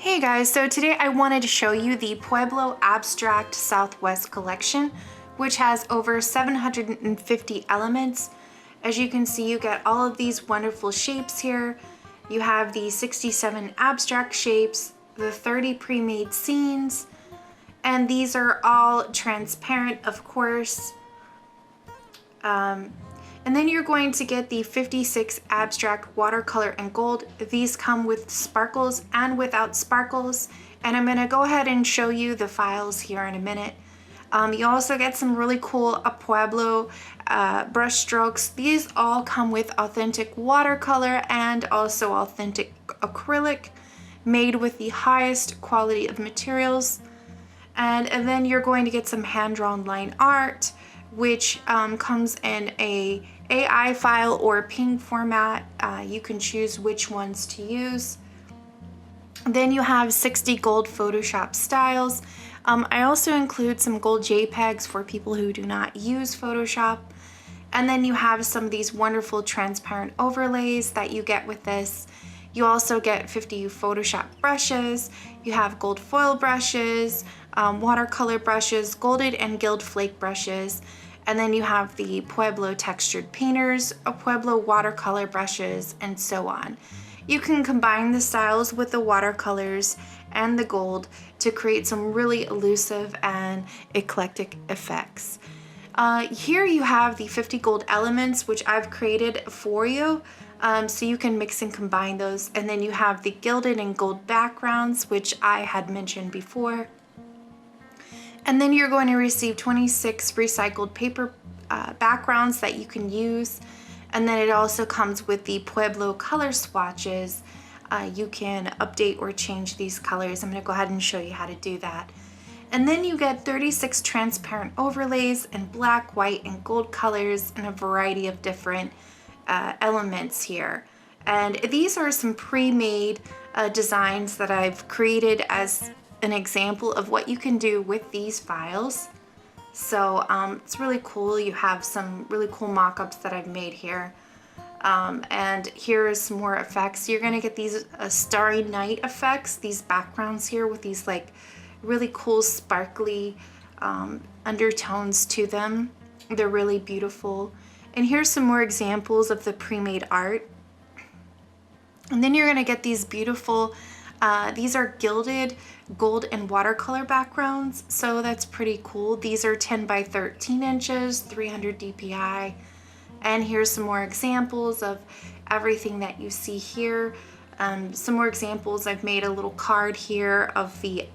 Hey guys, so today I wanted to show you the Pueblo Abstract Southwest collection, which has over 750 elements. As you can see, you get all of these wonderful shapes here. You have the 67 abstract shapes, the 30 pre-made scenes, and these are all transparent, of course. And then you're going to get the 56 abstract watercolor and gold. These come with sparkles and without sparkles. And I'm gonna go ahead and show you the files here in a minute. You also get some really cool Pueblo brush strokes. These all come with authentic watercolor and also authentic acrylic, made with the highest quality of materials. And then you're going to get some hand-drawn line art, which comes in a AI file or PNG format. You can choose which ones to use. Then you have 60 gold Photoshop styles. I also include some gold JPEGs for people who do not use Photoshop. And then you have some of these wonderful transparent overlays that you get with this. You also get 50 Photoshop brushes. You have gold foil brushes, watercolor brushes, golded and gilt flake brushes. And then you have the Pueblo textured painters, Pueblo watercolor brushes, and so on. You can combine the styles with the watercolors and the gold to create some really elusive and eclectic effects. Here you have the 50 gold elements, which I've created for you. So you can mix and combine those. And then you have the gilded and gold backgrounds, which I had mentioned before. And then you're going to receive 26 recycled paper backgrounds that you can use. And then it also comes with the Pueblo color swatches. You can update or change these colors. I'm going to go ahead and show you how to do that. And then you get 36 transparent overlays in black, white, and gold colors and a variety of different elements here. And these are some pre-made designs that I've created as an example of what you can do with these files. So it's really cool. You have some really cool mock-ups that I've made here. And here is some more effects. You're gonna get these starry night effects, these backgrounds here with these like really cool sparkly undertones to them. They're really beautiful. And here's some more examples of the pre-made art. And then you're gonna get these beautiful, these are gilded gold and watercolor backgrounds, so that's pretty cool. These are 10 by 13 inches, 300 DPI. And here's some more examples of everything that you see here. Some more examples. I've made a little card here of the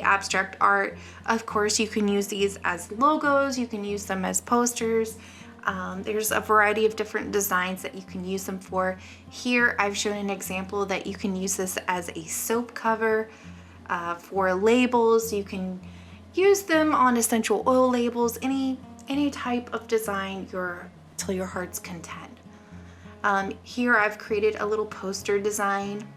abstract art. Of course, you can use these as logos, you can use them as posters. There's a variety of different designs that you can use them for. Here I've shown an example that you can use this as a soap cover for labels. You can use them on essential oil labels, any type of design till your heart's content. Here I've created a little poster design,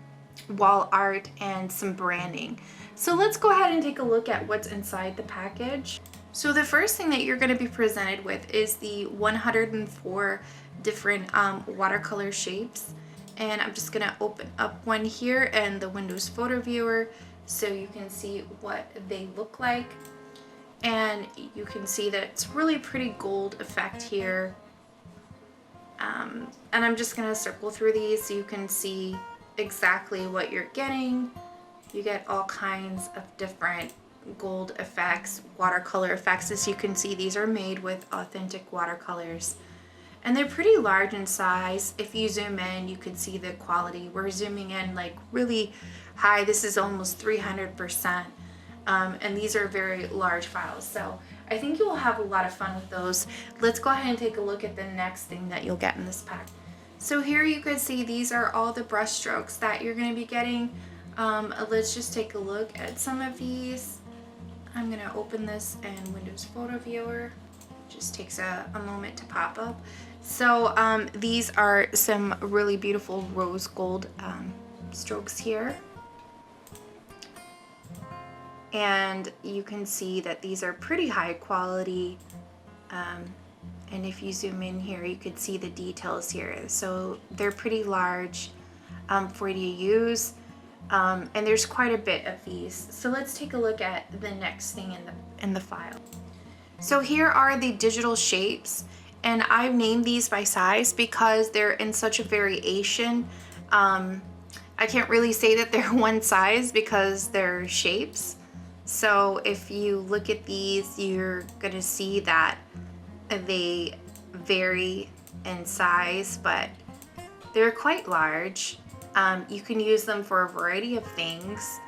wall art, and some branding. So let's go ahead and take a look at what's inside the package. So the first thing that you're going to be presented with is the 104 different watercolor shapes. And I'm just going to open up one here in the Windows Photo Viewer so you can see what they look like. And you can see that it's really pretty gold effect here. And I'm just going to circle through these so you can see exactly what you're getting. You get all kinds of different gold effects, watercolor effects. As you can see, these are made with authentic watercolors. And they're pretty large in size. If you zoom in, you can see the quality. We're zooming in like really high. This is almost 300%. And these are very large files. So I think you will have a lot of fun with those. Let's go ahead and take a look at the next thing that you'll get in this pack. So here you can see these are all the brush strokes that you're going to be getting. Let's just take a look at some of these. I'm going to open this in Windows Photo Viewer. Just takes a moment to pop up. So these are some really beautiful rose gold strokes here. And you can see that these are pretty high quality. And if you zoom in here, you can see the details here. So they're pretty large for you to use. And there's quite a bit of these. So let's take a look at the next thing in the file. So here are the digital shapes, and I've named these by size because they're in such a variation. I can't really say that they're one size because they're shapes. So if you look at these, you're gonna see that they vary in size, but they're quite large. You can use them for a variety of things.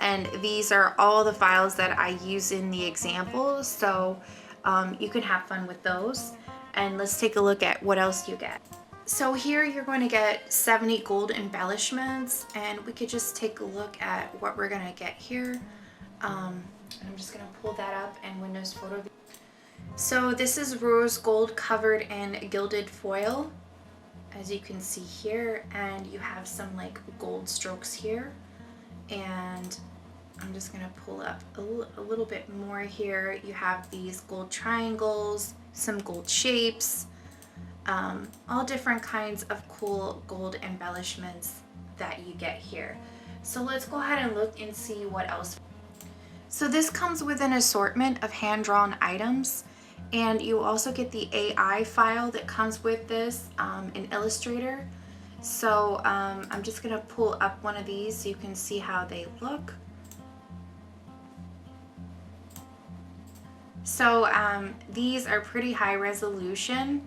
And these are all the files that I use in the example, so you can have fun with those. And let's take a look at what else you get. So here you're going to get 70 gold embellishments, and we could just take a look at what we're gonna get here. I'm just gonna pull that up in Windows Photo. So this is rose gold covered in gilded foil, as you can see here, and you have some like gold strokes here. And I'm just gonna pull up a little bit more here. You have these gold triangles, some gold shapes, all different kinds of cool gold embellishments that you get here. So let's go ahead and look and see what else. So this comes with an assortment of hand-drawn items, and you also get the AI file that comes with this in Illustrator. So I'm just gonna pull up one of these so you can see how they look. So these are pretty high resolution.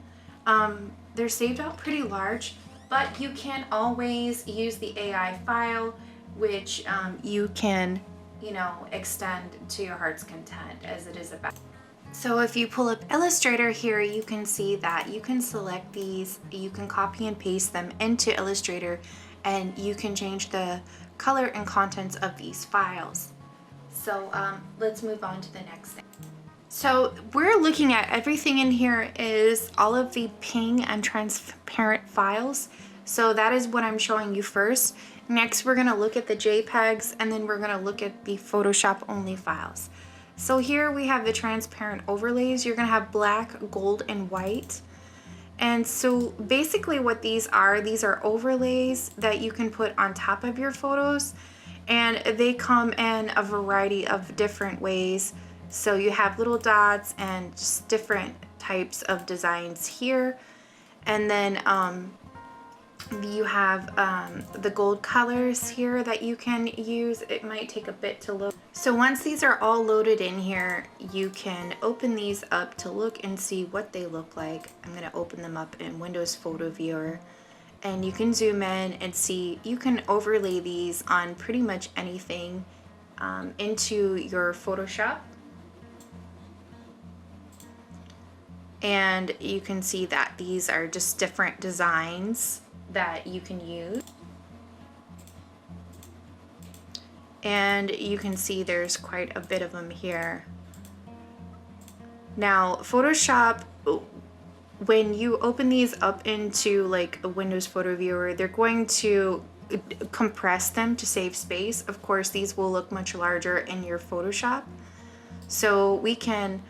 They're saved out pretty large, but you can always use the AI file, which you can, you know, extend to your heart's content as it is about. So if you pull up Illustrator here, you can see that you can select these, you can copy and paste them into Illustrator, and you can change the color and contents of these files. So let's move on to the next thing. So we're looking at everything in here is all of the ping and transparent files. So that is what I'm showing you first. Next, we're gonna look at the JPEGs, and then we're gonna look at the Photoshop only files. So here we have the transparent overlays. You're gonna have black, gold, and white. And so basically what these are overlays that you can put on top of your photos, and they come in a variety of different ways. So you have little dots and just different types of designs here. And then you have the gold colors here that you can use. It might take a bit to load. So once these are all loaded in here, you can open these up to look and see what they look like. I'm gonna open them up in Windows Photo Viewer, and you can zoom in and see, you can overlay these on pretty much anything into your Photoshop. And you can see that these are just different designs that you can use. And you can see there's quite a bit of them here. Now, Photoshop, when you open these up into like a Windows Photo Viewer, they're going to compress them to save space. Of course, these will look much larger in your Photoshop. So we can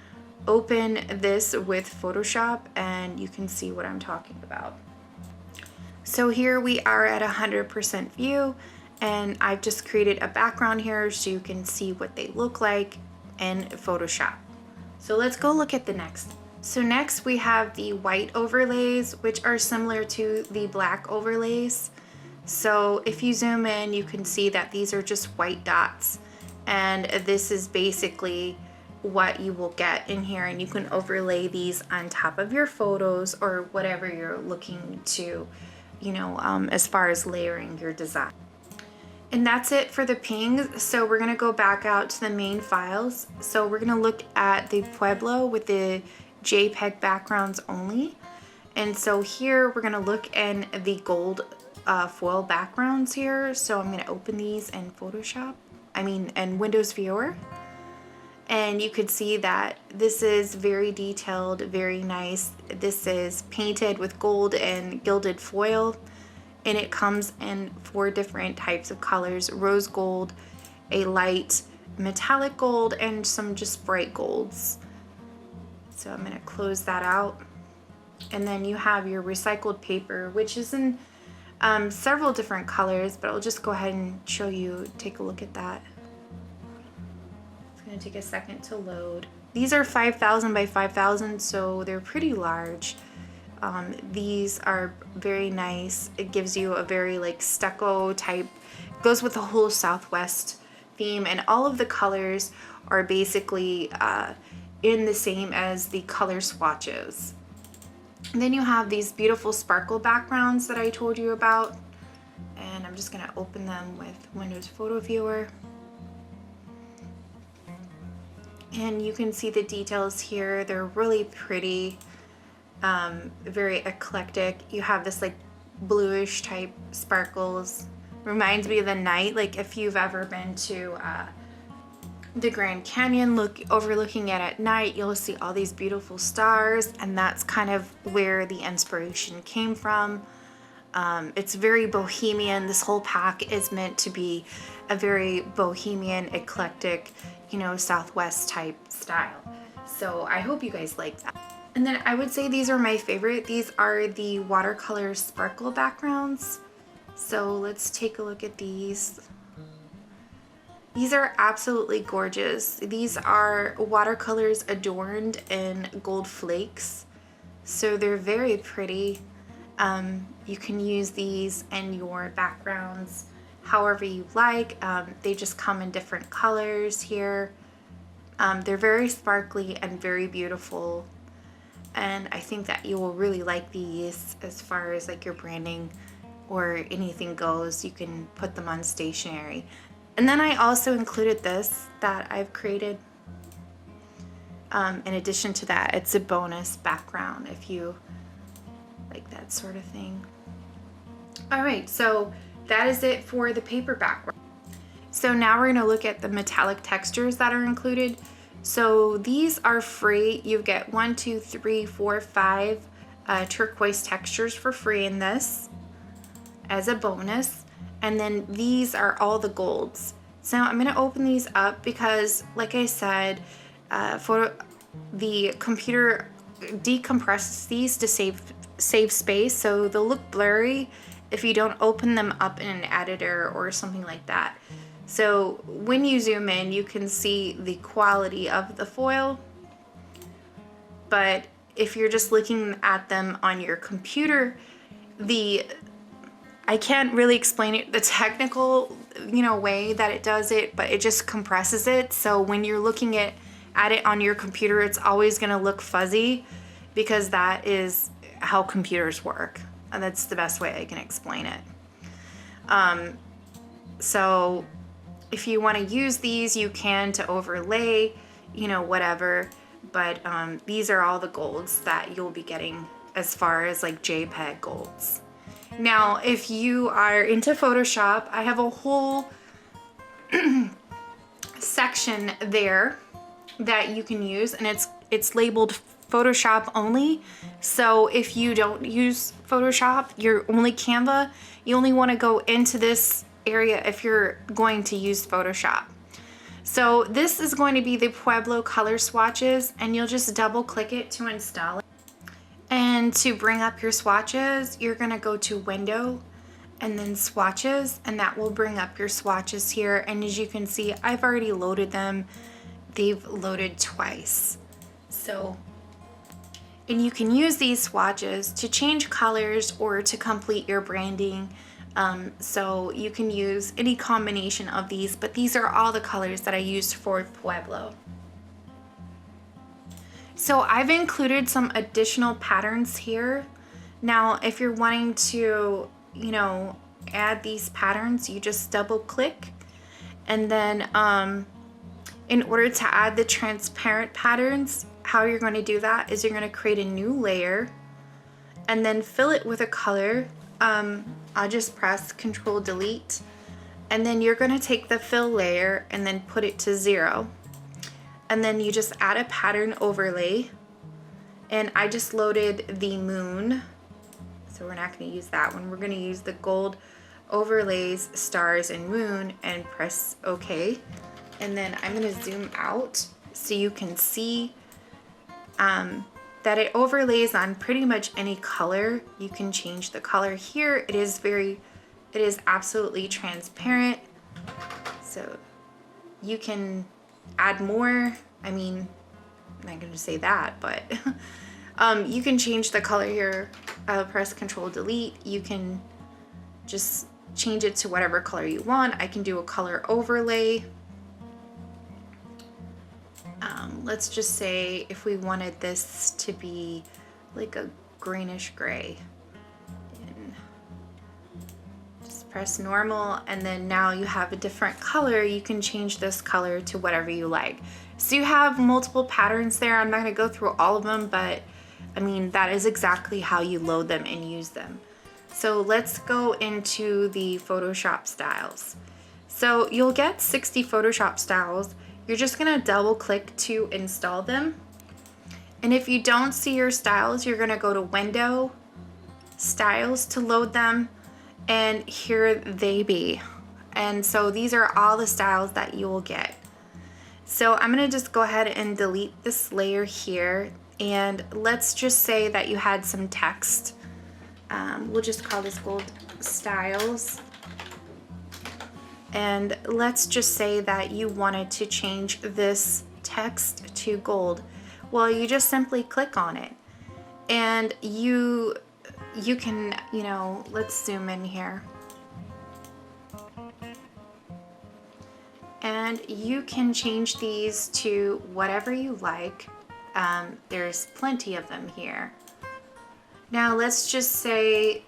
open this with Photoshop and you can see what I'm talking about. So here we are at 100% view, and I've just created a background here so you can see what they look like in Photoshop. So let's go look at the next. So next we have the white overlays, which are similar to the black overlays. So if you zoom in, you can see that these are just white dots, and this is basically what you will get in here, and you can overlay these on top of your photos or whatever you're looking to, you know, as far as layering your design. And that's it for the pings. So we're gonna go back out to the main files. So we're gonna look at the Pueblo with the JPEG backgrounds only. And so here we're gonna look in the gold foil backgrounds here. So I'm gonna open these in Photoshop, in Windows Viewer. And you could see that this is very detailed, very nice. This is painted with gold and gilded foil, and it comes in 4 different types of colors: rose gold, a light metallic gold, and some just bright golds. So I'm gonna close that out. And then you have your recycled paper, which is in several different colors, but I'll just go ahead and show you, take a look at that. It's gonna take a second to load. These are 5,000 by 5,000, so they're pretty large. These are very nice. It gives you a very like stucco type, goes with the whole Southwest theme, and all of the colors are basically in the same as the color swatches. And then you have these beautiful sparkle backgrounds that I told you about, and I'm just gonna open them with Windows Photo Viewer. And you can see the details here. They're really pretty, very eclectic. You have this like bluish type sparkles. Reminds me of the night, like if you've ever been to the Grand Canyon, overlooking it at night, you'll see all these beautiful stars, and that's kind of where the inspiration came from. It's very bohemian. This whole pack is meant to be a very bohemian, eclectic, you know, Southwest type style. So I hope you guys like that. And then I would say these are my favorite. These are the watercolor sparkle backgrounds. So let's take a look at these. These are absolutely gorgeous. These are watercolors adorned in gold flakes. So they're very pretty. You can use these in your backgrounds however you like. They just come in different colors here. They're very sparkly and very beautiful. And I think that you will really like these as far as like your branding or anything goes. You can put them on stationery. And then I also included this that I've created. In addition to that, it's a bonus background if you like that sort of thing. All right, so that is it for the paper background. So now we're gonna look at the metallic textures that are included. So these are free. You get 1, 2, 3, 4, 5 turquoise textures for free in this as a bonus. And then these are all the golds. So I'm gonna open these up because, like I said, the computer decompresses these to save space, so they'll look blurry if you don't open them up in an editor or something like that. So when you zoom in, you can see the quality of the foil, but if you're just looking at them on your computer, I can't really explain it the technical, you know, way that it does it, but it just compresses it. So when you're looking at it on your computer, it's always gonna look fuzzy because that is how computers work. And that's the best way I can explain it. So if you wanna use these, you can to overlay, you know, whatever, but these are all the golds that you'll be getting as far as like JPEG golds. Now, if you are into Photoshop, I have a whole section there that you can use, and it's labeled Photoshop only. So if you don't use Photoshop, you're only Canva, you only want to go into this area if you're going to use Photoshop. So this is going to be the Pueblo color swatches, and you'll just double click it to install it. And to bring up your swatches, you're gonna go to Window and then Swatches, and that will bring up your swatches here. And as you can see, I've already loaded them. They've loaded twice. So, and you can use these swatches to change colors or to complete your branding. So you can use any combination of these, but these are all the colors that I used for Pueblo. So I've included some additional patterns here. Now, if you're wanting to, you know, add these patterns, you just double click, and then in order to add the transparent patterns, how you're going to do that is you're going to create a new layer and then fill it with a color. I'll just press Control Delete, and then you're going to take the fill layer and then put it to 0. And then you just add a pattern overlay, and I just loaded the moon, so we're not going to use that one. We're going to use the gold overlays, stars, and moon, and press OK. And then I'm going to zoom out so you can see that it overlays on pretty much any color. You can change the color here. It is absolutely transparent. So you can add more. I mean, I'm not gonna say that, but you can change the color here. Press Control Delete. You can just change it to whatever color you want. I can do a color overlay. Let's just say if we wanted this to be like a greenish gray. And just press normal, and then now you have a different color. You can change this color to whatever you like. So you have multiple patterns there. I'm not gonna go through all of them, but I mean, that is exactly how you load them and use them. So let's go into the Photoshop styles. So you'll get 60 Photoshop styles. You're just gonna double click to install them. And if you don't see your styles, you're gonna go to Window, Styles to load them, and here they be. And so these are all the styles that you will get. So I'm gonna just go ahead and delete this layer here, and let's just say that you had some text. We'll just call this Gold Styles. And let's just say that you wanted to change this text to gold. Well, you just simply click on it, and you can, you know, let's zoom in here. And you can change these to whatever you like. There's plenty of them here. Now let's just say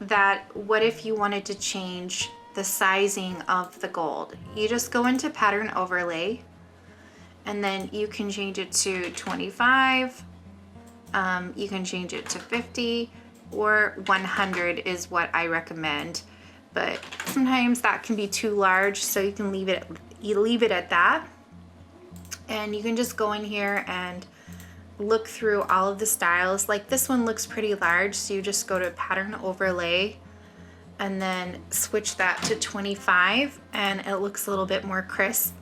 that what if you wanted to change the sizing of the gold? You just go into Pattern Overlay, and then you can change it to 25. You can change it to 50, or 100 is what I recommend. But sometimes that can be too large, so you can leave it at that. And you can just go in here and look through all of the styles. Like this one looks pretty large, so you just go to Pattern Overlay and then switch that to 25, and it looks a little bit more crisp.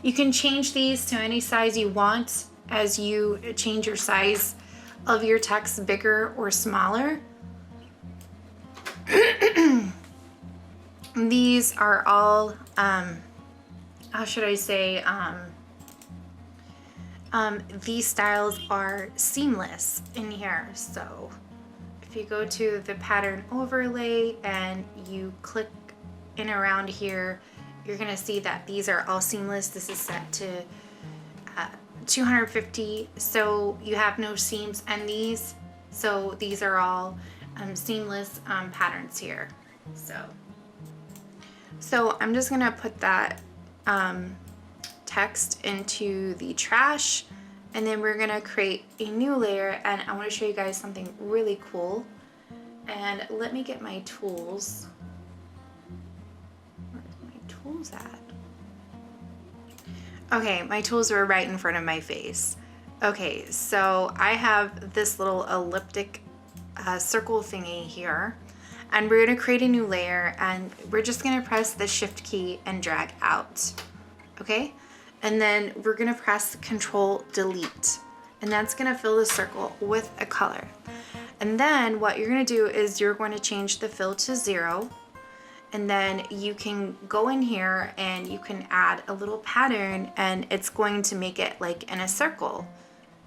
You can change these to any size you want as you change your size of your text, bigger or smaller. These are all, how should I say, these styles are seamless in here. So if you go to the Pattern Overlay and you click in around here, you're gonna see that these are all seamless. This is set to 250, so you have no seams in these. So these are all seamless patterns here. So I'm just gonna put that text into the trash, and then we're gonna create a new layer, and I wanna show you guys something really cool. And let me get my tools. Where's my tools at? Okay, my tools were right in front of my face. Okay, so I have this little elliptic circle thingy here, and we're gonna create a new layer, and we're just gonna press the Shift key and drag out, okay? And then we're gonna press Control Delete, and that's gonna fill the circle with a color. And then what you're gonna do is you're going to change the fill to 0, and then you can go in here and you can add a little pattern, and it's going to make it like in a circle.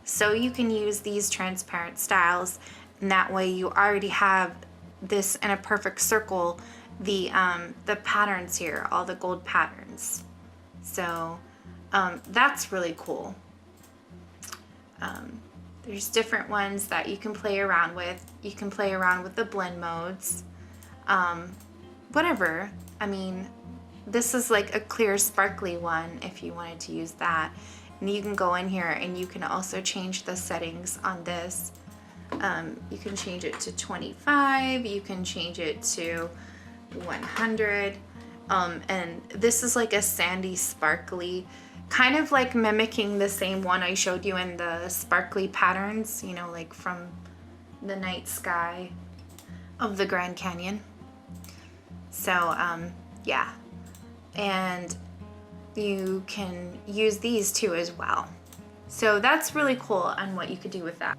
So you can use these transparent styles, and that way you already have this in a perfect circle, the patterns here, all the gold patterns. So that's really cool. There's different ones that you can play around with. You can play around with the blend modes, whatever. I mean, this is like a clear sparkly one if you wanted to use that. And you can go in here and you can also change the settings on this. You can change it to 25, you can change it to 100, and this is like a sandy sparkly, kind of like mimicking the same one I showed you in the sparkly patterns, you know, like from the night sky of the Grand Canyon. So yeah, and you can use these too as well. So that's really cool on what you could do with that.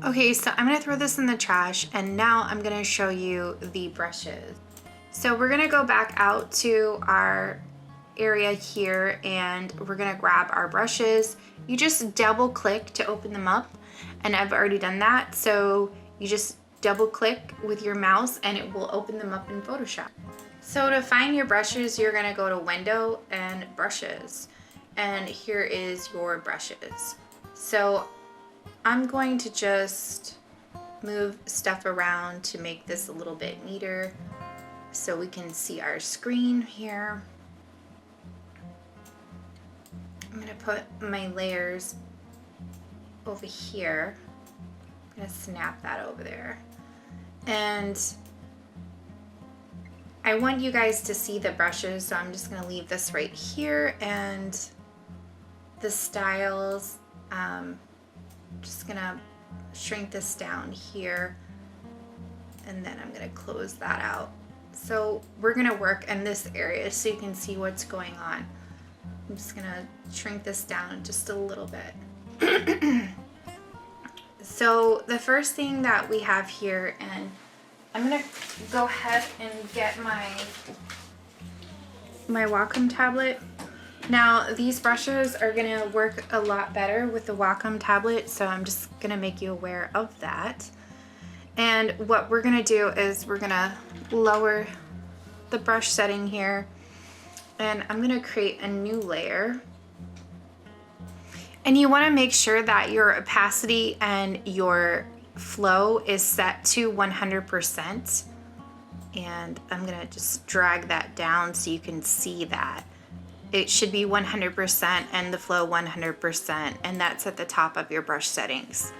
Okay, so I'm gonna throw this in the trash, and now I'm gonna show you the brushes. So we're gonna go back out to our area here, and we're gonna grab our brushes. You just double click to open them up, and I've already done that. So you just double click with your mouse and it will open them up in Photoshop. So to find your brushes, you're gonna go to Window and Brushes, and here is your brushes. So I'm going to just move stuff around to make this a little bit neater so we can see our screen here. I'm gonna put my layers over here. I'm gonna snap that over there. And I want you guys to see the brushes, so I'm just gonna leave this right here, and the styles, just gonna shrink this down here, and then I'm gonna close that out. So we're gonna work in this area so you can see what's going on. I'm just gonna shrink this down just a little bit. So the first thing that we have here, and I'm gonna go ahead and get my Wacom tablet. Now these brushes are gonna work a lot better with the Wacom tablet, so I'm just gonna make you aware of that. And what we're gonna do is we're gonna lower the brush setting here, and I'm gonna create a new layer. And you wanna make sure that your opacity and your flow is set to 100%. And I'm gonna just drag that down so you can see that. It should be 100% and the flow 100%, and that's at the top of your brush settings.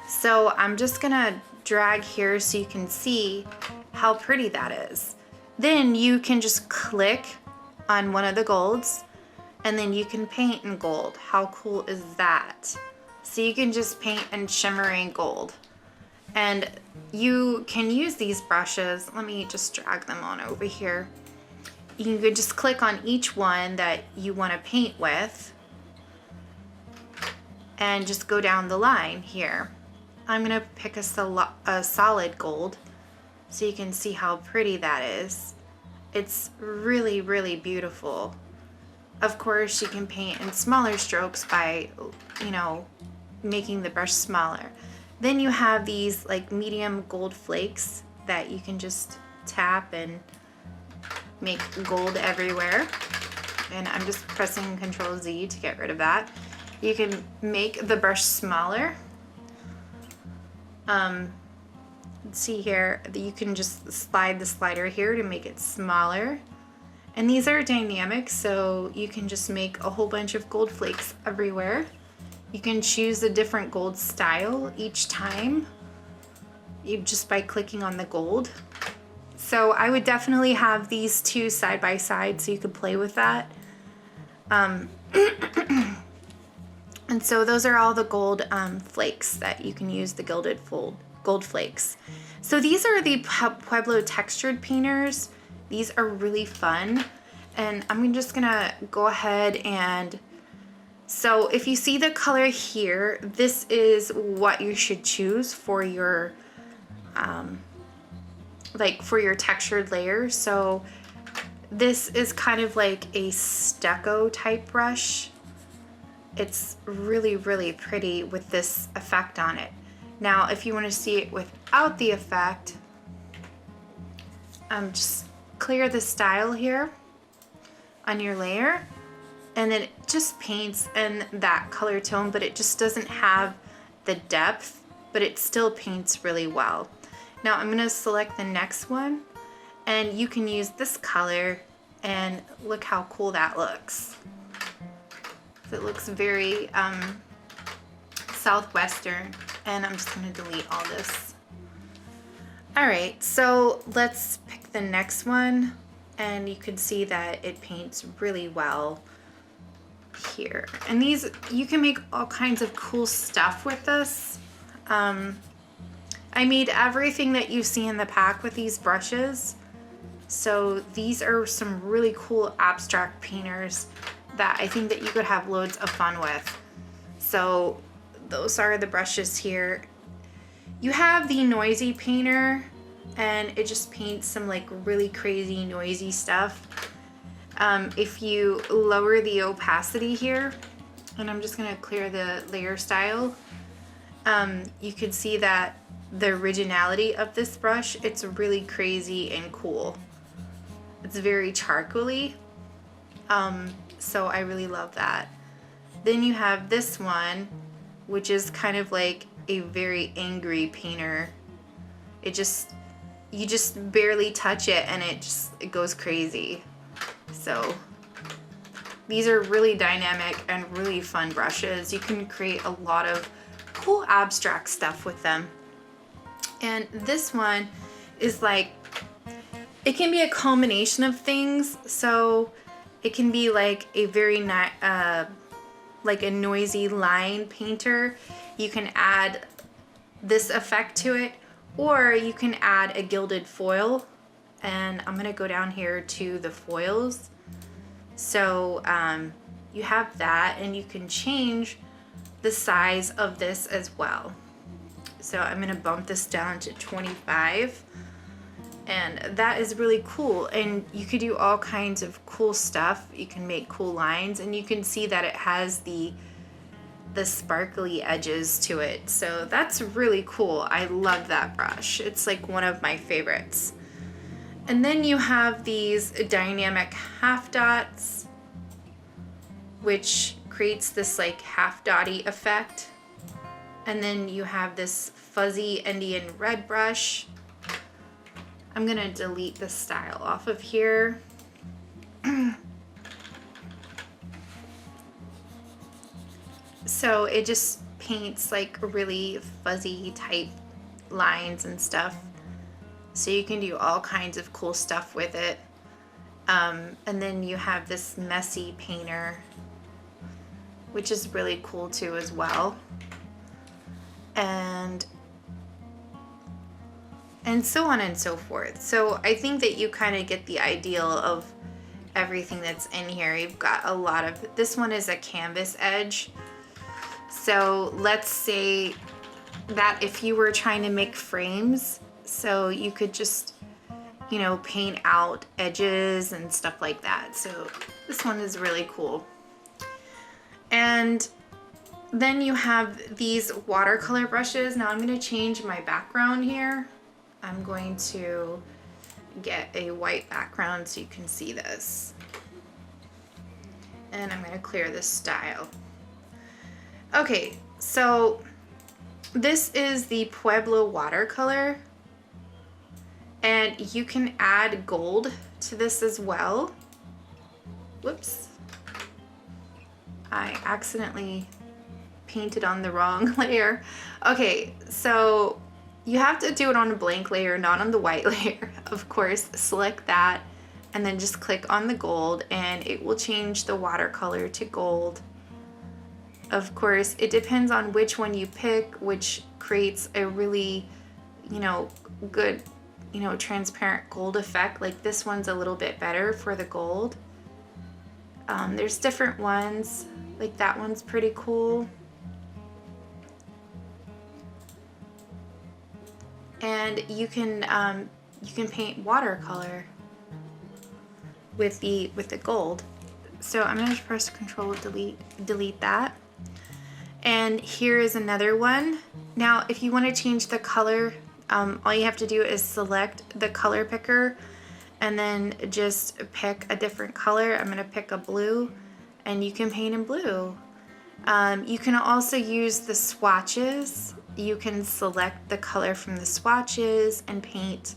So I'm just gonna drag here so you can see how pretty that is. Then you can just click on one of the golds, and then you can paint in gold. How cool is that? So you can just paint in shimmering gold. And you can use these brushes. Let me just drag them on over here. You can just click on each one that you want to paint with and just go down the line here. I'm gonna pick a solid gold so you can see how pretty that is. It's really, really beautiful. Of course, you can paint in smaller strokes by, you know, making the brush smaller. Then you have these like medium gold flakes that you can just tap and make gold everywhere. And I'm just pressing Control Z to get rid of that. You can make the brush smaller. Let's see here, you can just slide the slider here to make it smaller. And these are dynamic, so you can just make a whole bunch of gold flakes everywhere. You can choose a different gold style each time, just by clicking on the gold. So I would definitely have these two side by side so you could play with that. And so those are all the gold flakes that you can use, the gilded gold flakes. So these are the Pueblo textured painters. These are really fun, and I'm just gonna go ahead and, so if you see the color here, this is what you should choose for your for your textured layer. So this is kind of like a stucco type brush. It's really, really pretty with this effect on it. Now, if you want to see it without the effect, just clear the style here on your layer, and then it just paints in that color tone, but it just doesn't have the depth, but it still paints really well. Now I'm gonna select the next one, and you can use this color, and look how cool that looks. It looks very southwestern, and I'm just gonna delete all this. All right, so let's pick the next one, and you can see that it paints really well here. And these, you can make all kinds of cool stuff with this. I made everything that you see in the pack with these brushes. So these are some really cool abstract painters that I think that you could have loads of fun with. So those are the brushes here. You have the noisy painter, and it just paints some like really crazy noisy stuff. If you lower the opacity here, and I'm just gonna clear the layer style, you can see that the originality of this brush, it's really crazy and cool. It's very charcoaly, so I really love that. Then you have this one, which is kind of like a very angry painter. You just barely touch it and it goes crazy. So these are really dynamic and really fun brushes. You can create a lot of cool abstract stuff with them. And this one is like, it can be a combination of things. So it can be like a very like a noisy line painter. You can add this effect to it, or you can add a gilded foil. And I'm gonna go down here to the foils. So you have that, and you can change the size of this as well. So I'm gonna bump this down to 25, and that is really cool. And you could do all kinds of cool stuff. You can make cool lines, and you can see that it has the sparkly edges to it. So that's really cool. I love that brush. It's like one of my favorites. And then you have these dynamic half dots, which creates this like half dotty effect. And then you have this fuzzy Indian red brush. I'm gonna delete the style off of here. So it just paints like really fuzzy type lines and stuff. So you can do all kinds of cool stuff with it. And then you have this messy painter, which is really cool too as well. And so on and so forth. So I think that you kind of get the ideal of everything that's in here. You've got a lot of, this one is a canvas edge. So let's say that if you were trying to make frames, so you could just, you know, paint out edges and stuff like that. So this one is really cool. And then you have these watercolor brushes. Now I'm going to change my background here. I'm going to get a white background so you can see this. And I'm going to clear this style. Okay, so this is the Pueblo watercolor, and you can add gold to this as well. Whoops. I accidentally painted on the wrong layer. Okay, so you have to do it on a blank layer, not on the white layer. Of course, select that and then just click on the gold and it will change the watercolor to gold. Of course, it depends on which one you pick, which creates a really, you know, good, you know, transparent gold effect. Like this one's a little bit better for the gold. There's different ones, like that one's pretty cool. And you can paint watercolor with the gold. So I'm gonna press Control delete that. And here is another one. Now, if you want to change the color, all you have to do is select the color picker and then just pick a different color. I'm gonna pick a blue, and you can paint in blue. You can also use the swatches. You can select the color from the swatches and paint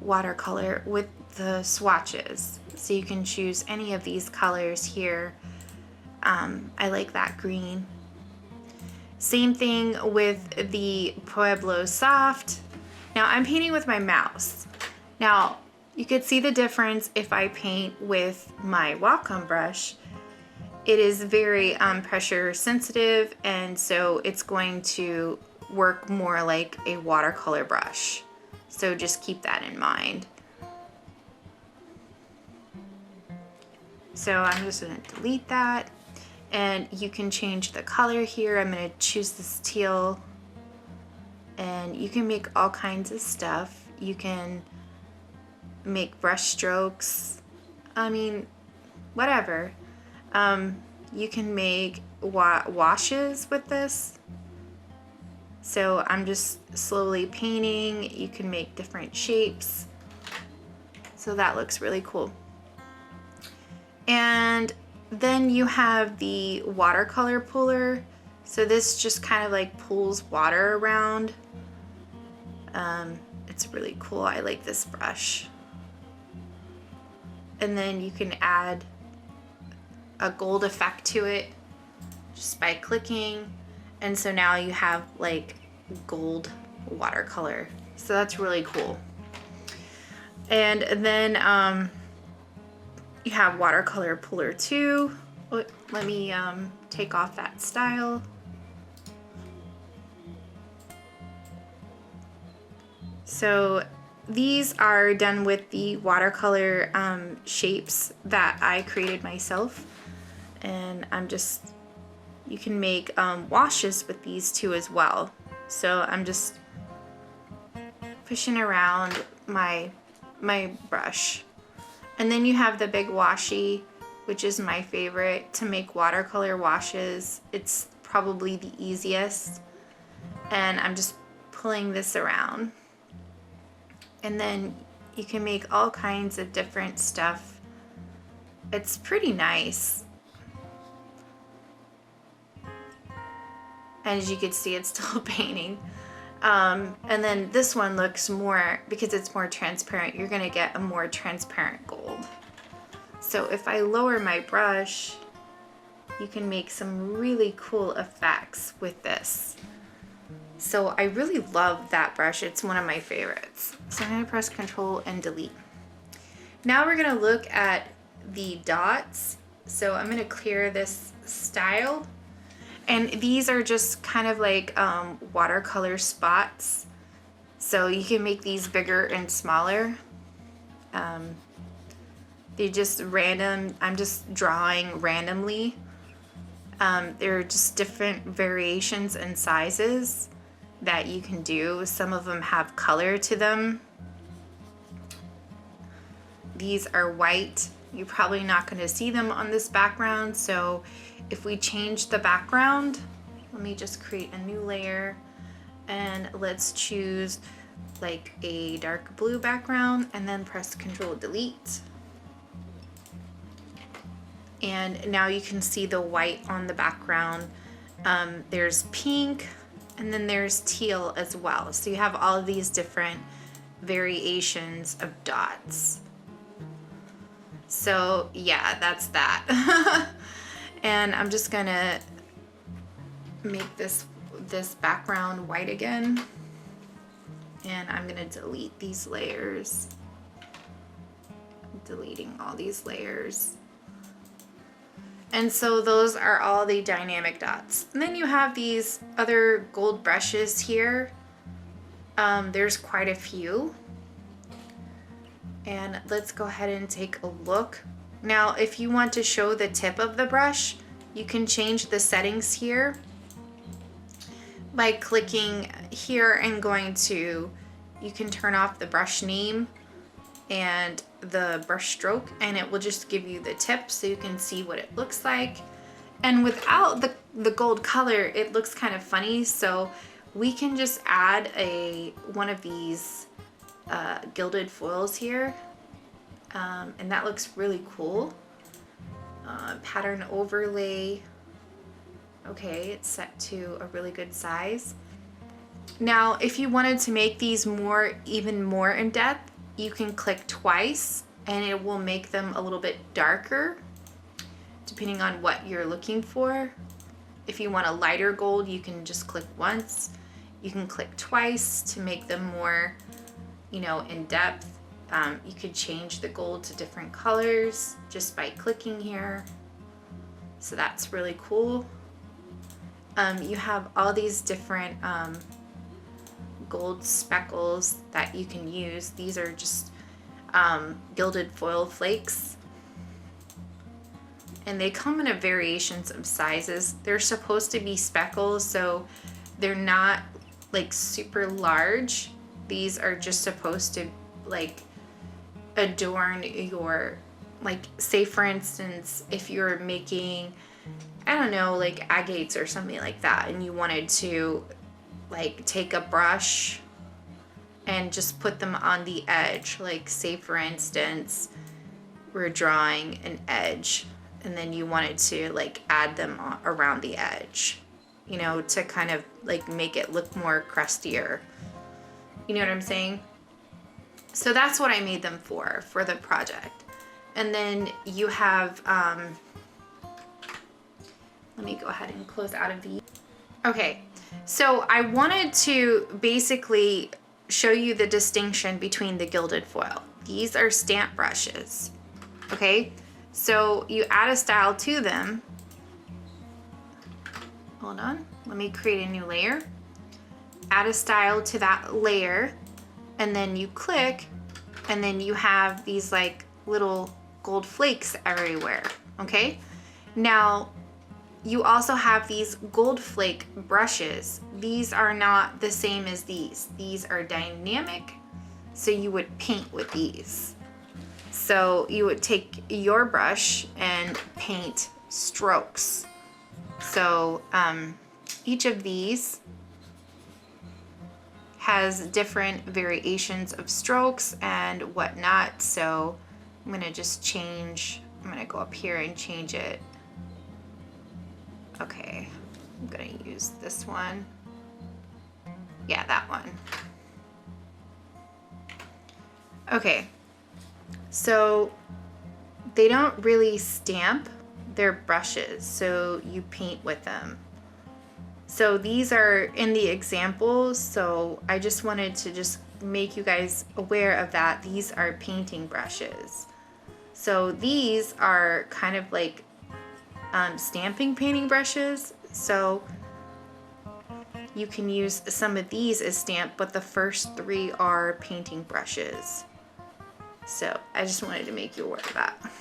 watercolor with the swatches. So you can choose any of these colors here. I like that green. Same thing with the Pueblo Soft. Now I'm painting with my mouse. Now you could see the difference if I paint with my Wacom brush. It is very pressure sensitive, and so it's going to work more like a watercolor brush. So just keep that in mind. So I'm just going to delete that. And you can change the color here. I'm going to choose this teal, and you can make all kinds of stuff. You can make brush strokes, I mean, whatever. You can make washes with this. So I'm just slowly painting. You can make different shapes. So that looks really cool. And then you have the watercolor puller. So this just kind of like pulls water around. It's really cool. I like this brush. And then you can add a gold effect to it just by clicking. And so now you have like gold watercolor. So that's really cool. And then you have watercolor puller 2. Let me take off that style. So these are done with the watercolor shapes that I created myself. And you can make washes with these too as well. So I'm just pushing around my brush. And then you have the big washi, which is my favorite to make watercolor washes. It's probably the easiest. And I'm just pulling this around. And then you can make all kinds of different stuff. It's pretty nice. And as you can see, it's still painting. And then this one looks more, because it's more transparent, you're gonna get a more transparent gold. So if I lower my brush, you can make some really cool effects with this. So I really love that brush. It's one of my favorites. So I'm gonna press Control and Delete. Now we're gonna look at the dots. So I'm gonna clear this style. And these are just kind of like watercolor spots. So you can make these bigger and smaller. They're just random. I'm just drawing randomly. There are just different variations and sizes that you can do. Some of them have color to them. These are white. You're probably not going to see them on this background. So if we change the background, let me just create a new layer, and let's choose like a dark blue background, and then press Control Delete. And now you can see the white on the background. There's pink, and then there's teal as well. So you have all of these different variations of dots. So yeah, that's that. And I'm just gonna make this background white again. And I'm gonna delete these layers. I'm deleting all these layers. And so those are all the dynamic dots. And then you have these other gold brushes here. There's quite a few. And let's go ahead and take a look. Now, if you want to show the tip of the brush, you can change the settings here by clicking here and you can turn off the brush name and the brush stroke, and it will just give you the tip so you can see what it looks like. And without the gold color, it looks kind of funny. So we can just add one of these gilded foils here. And that looks really cool. Pattern overlay. Okay, it's set to a really good size. Now, if you wanted to make these even more in depth, you can click twice and it will make them a little bit darker, depending on what you're looking for. If you want a lighter gold, you can just click once. You can click twice to make them more, in depth. You could change the gold to different colors just by clicking here. So that's really cool. You have all these different gold speckles that you can use. These are just gilded foil flakes. and they come in a variations of sizes. They're supposed to be speckles, so they're not like super large. These are just supposed to like adorn your, like, say for instance, if you're making, I don't know, like agates or something like that, and you wanted to like take a brush and just put them on the edge, like say for instance we're drawing an edge and then you wanted to like add them around the edge, you know, to kind of like make it look more crustier. You know what I'm saying? So that's what I made them for the project. And then you have, let me go ahead and close out of these. Okay, so I wanted to basically show you the distinction between the gilded foil. These are stamp brushes, okay? So you add a style to them. Hold on, let me create a new layer. Add a style to that layer, and then you click, and then you have these like little gold flakes everywhere, okay? Now, you also have these gold flake brushes. These are not the same as these. These are dynamic, so you would paint with these. So you would take your brush and paint strokes. So each of these has different variations of strokes and whatnot. So I'm gonna just change, I'm gonna go up here and change it. Okay, I'm gonna use this one. Yeah, that one. Okay, so they don't really stamp, they're brushes, so you paint with them. So these are in the examples, so I just wanted to just make you guys aware of that. These are painting brushes. So these are kind of like stamping painting brushes. So you can use some of these as stamp, but the first three are painting brushes. So I just wanted to make you aware of that.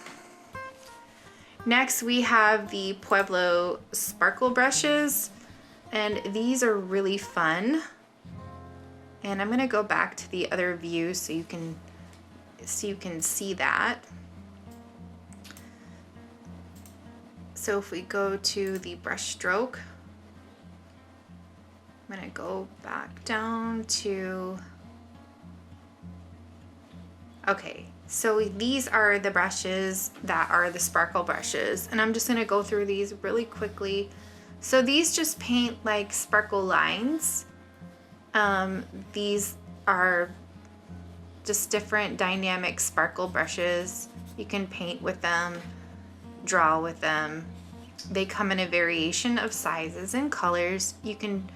Next we have the Pueblo sparkle brushes, and these are really fun. And I'm gonna go back to the other view so you can see that. So if we go to the brush stroke, I'm gonna go back down to, okay, so these are the brushes that are the sparkle brushes, and I'm just gonna go through these really quickly. So these just paint like sparkle lines. These are just different dynamic sparkle brushes. You can paint with them, draw with them. They come in a variation of sizes and colors. You can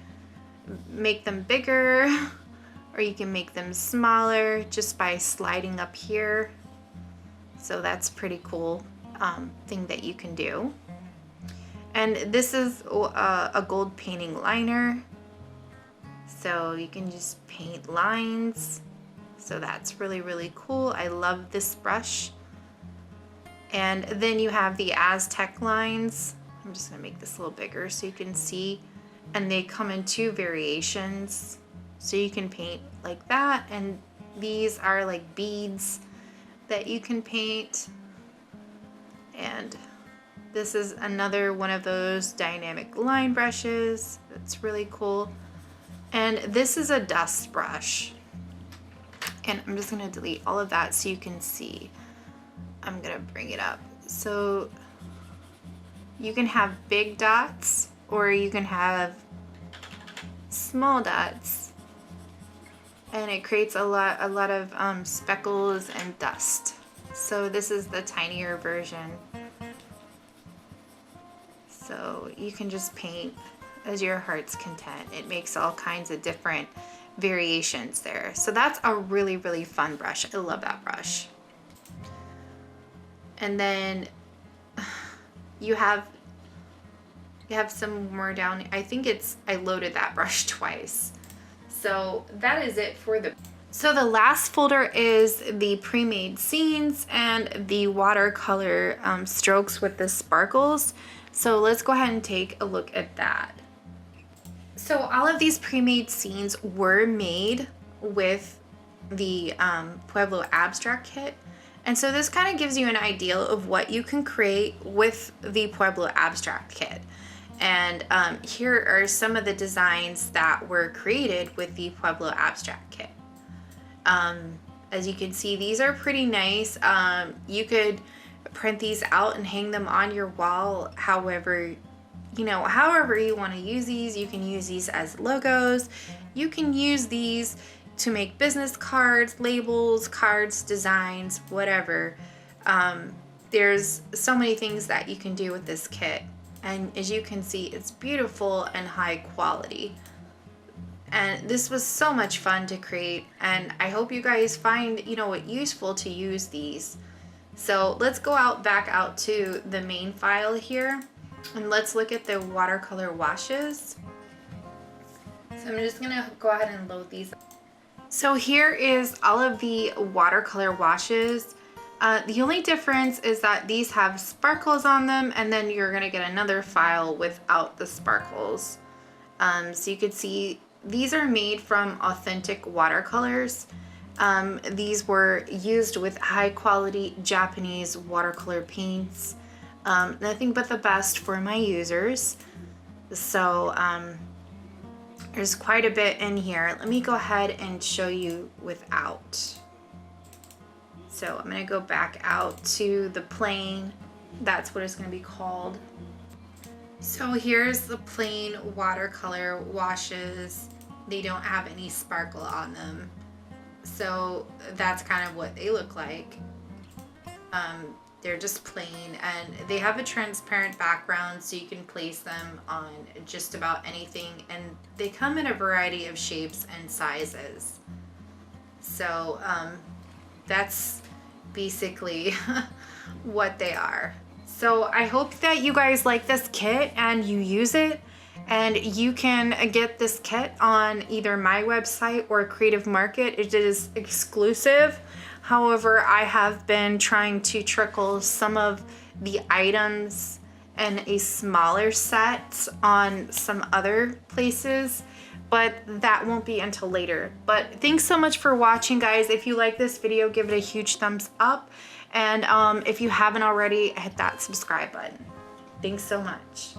make them bigger or you can make them smaller just by sliding up here. So that's pretty cool thing that you can do. And this is a gold painting liner. So you can just paint lines. So that's really, really cool. I love this brush. And then you have the Aztec lines. I'm just gonna make this a little bigger so you can see. And they come in two variations. So you can paint like that. And these are like beads that you can paint. And this is another one of those dynamic line brushes. That's really cool. And this is a dust brush. And I'm just gonna delete all of that so you can see. I'm gonna bring it up. So you can have big dots or you can have small dots, and it creates a lot of speckles and dust. So this is the tinier version. So you can just paint as your heart's content. It makes all kinds of different variations there. So that's a really, really fun brush. I love that brush. And then you have some more down. I think I loaded that brush twice. So that is it for So the last folder is the pre-made scenes and the watercolor strokes with the sparkles. So let's go ahead and take a look at that. So all of these pre-made scenes were made with the Pueblo Abstract kit. And so this kind of gives you an idea of what you can create with the Pueblo Abstract kit. And here are some of the designs that were created with the Pueblo Abstract kit. As you can see, these are pretty nice. You could print these out and hang them on your wall, however you want to use these. You can use these as logos. You can use these to make business cards, labels, cards, designs, whatever. There's so many things that you can do with this kit. And as you can see, it's beautiful and high quality. And this was so much fun to create, and I hope you guys find, it useful to use these. So let's go back out to the main file here, and let's look at the watercolor washes. So I'm just gonna go ahead and load these. So here is all of the watercolor washes. The only difference is that these have sparkles on them, and then you're gonna get another file without the sparkles. So you could see these are made from authentic watercolors. These were used with high quality Japanese watercolor paints. Nothing but the best for my users. So there's quite a bit in here. Let me go ahead and show you without. So I'm gonna go back out to the plain. That's what it's gonna be called. So here's the plain watercolor washes. They don't have any sparkle on them. So that's kind of what they look like. They're just plain, and they have a transparent background, so you can place them on just about anything, and they come in a variety of shapes and sizes. So that's basically what they are. So I hope that you guys like this kit and you use it, and you can get this kit on either my website or Creative Market. It is exclusive. However, I have been trying to trickle some of the items in a smaller set on some other places, but that won't be until later. But thanks so much for watching, guys. If you like this video, give it a huge thumbs up. And if you haven't already, hit that subscribe button. Thanks so much.